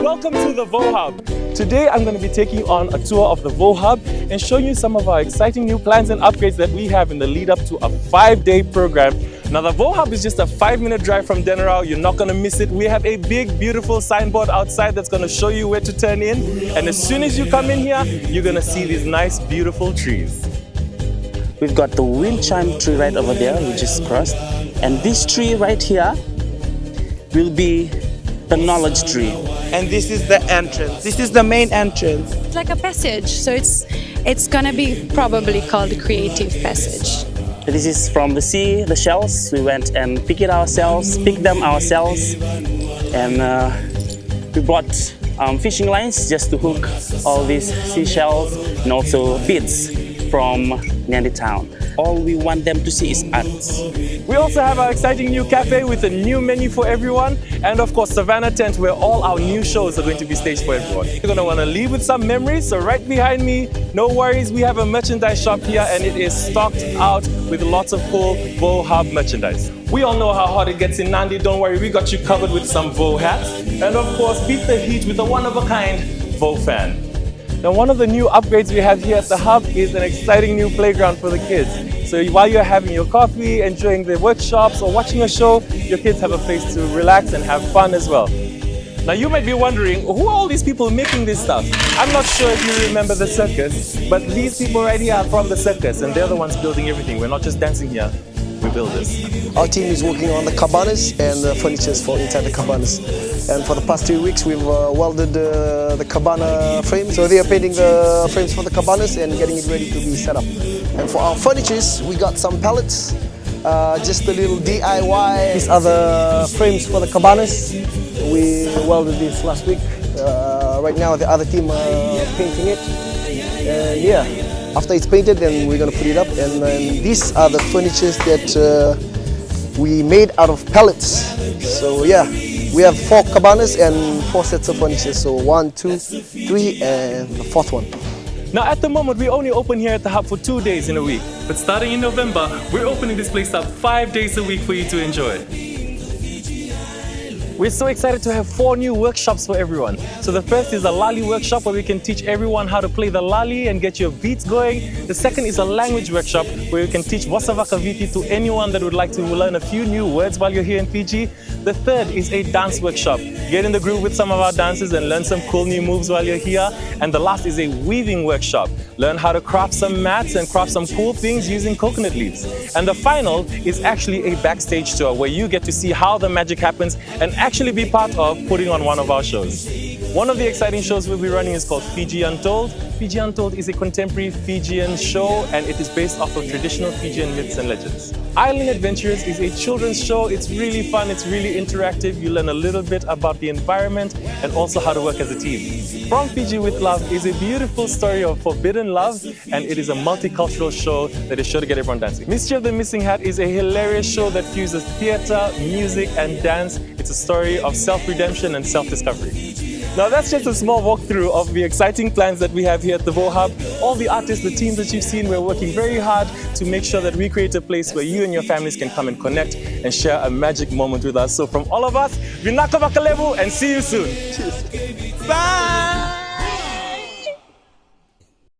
Welcome to the VOU Hub. Today I'm going to be taking you on a tour of the VOU Hub and showing you some of our exciting new plans and upgrades that we have in the lead up to a 5-day program. Now the VOU Hub is just a 5-minute drive from Denarau. You're not going to miss it. We have a big beautiful signboard outside that's going to show you where to turn in, and as soon as you come in here you're going to see these nice beautiful trees. We've got the wind chime tree right over there, we just crossed, and this tree right here will be the knowledge tree. And this is the entrance. This is the main entrance. It's like a passage, so it's gonna be probably called the creative passage. This is from the sea, the shells. We went and picked them ourselves, and we brought fishing lines just to hook all these seashells and also beads from Nadi town. All we want them to see is arts. We also have our exciting new cafe with a new menu for everyone, and of course Savannah tent where all our new shows are going to be staged for everyone. You're going to want to leave with some memories, so right behind me, no worries, we have a merchandise shop here and it is stocked out with lots of cool VOU Hub merchandise. We all know how hot it gets in Nadi, don't worry, we got you covered with some VOU hats, and of course beat the heat with a one-of-a-kind VOU fan. Now one of the new upgrades we have here at the Hub is an exciting new playground for the kids. So while you're having your coffee, enjoying the workshops or watching a show, your kids have a place to relax and have fun as well. Now you might be wondering, who are all these people making this stuff? I'm not sure if you remember the circus, but these people right here are from the circus and they're the ones building everything. We're not just dancing here, we build this. Our team is working on the cabanas and the furnitures for inside the cabanas. And for the past 2 weeks we've welded the cabana frames. So they are painting the frames for the cabanas and getting it ready to be set up. And for our furnitures, we got some pallets, just a little DIY. These are the frames for the cabanas. We welded this last week. Right now the other team are painting it. And yeah, after it's painted then we're going to put it up. And then these are the furnitures that we made out of pallets. So yeah, we have 4 cabanas and 4 sets of furniture. So 1, 2, 3 and the 4th one. Now at the moment we only open here at the Hub for 2 days in a week, but starting in November we're opening this place up 5 days a week for you to enjoy. We're so excited to have 4 new workshops for everyone. So the first is a lali workshop where we can teach everyone how to play the lali and get your beats going. The second is a language workshop where you can teach Wasavakaviti to anyone that would like to learn a few new words while you're here in Fiji. The third is a dance workshop. Get in the groove with some of our dancers and learn some cool new moves while you're here. And the last is a weaving workshop. Learn how to craft some mats and craft some cool things using coconut leaves. And the final is actually a backstage tour where you get to see how the magic happens and actually be part of putting on one of our shows. One of the exciting shows we'll be running is called Fiji Untold. Fiji Untold is a contemporary Fijian show and it is based off of traditional Fijian myths and legends. Island Adventurers is a children's show. It's really fun, it's really interactive. You learn a little bit about the environment and also how to work as a team. From Fiji with Love is a beautiful story of forbidden love, and it is a multicultural show that is sure to get everyone dancing. Mischief the Missing Hat is a hilarious show that fuses theater, music and dance. It's a story of self-redemption and self-discovery. Now that's just a small walkthrough of the exciting plans that we have here at the VOU Hub. All the artists, the teams that you've seen, we're working very hard to make sure that we create a place where you and your families can come and connect and share a magic moment with us. So from all of us, Vinaka Vakalevu and see you soon. Cheers. Bye!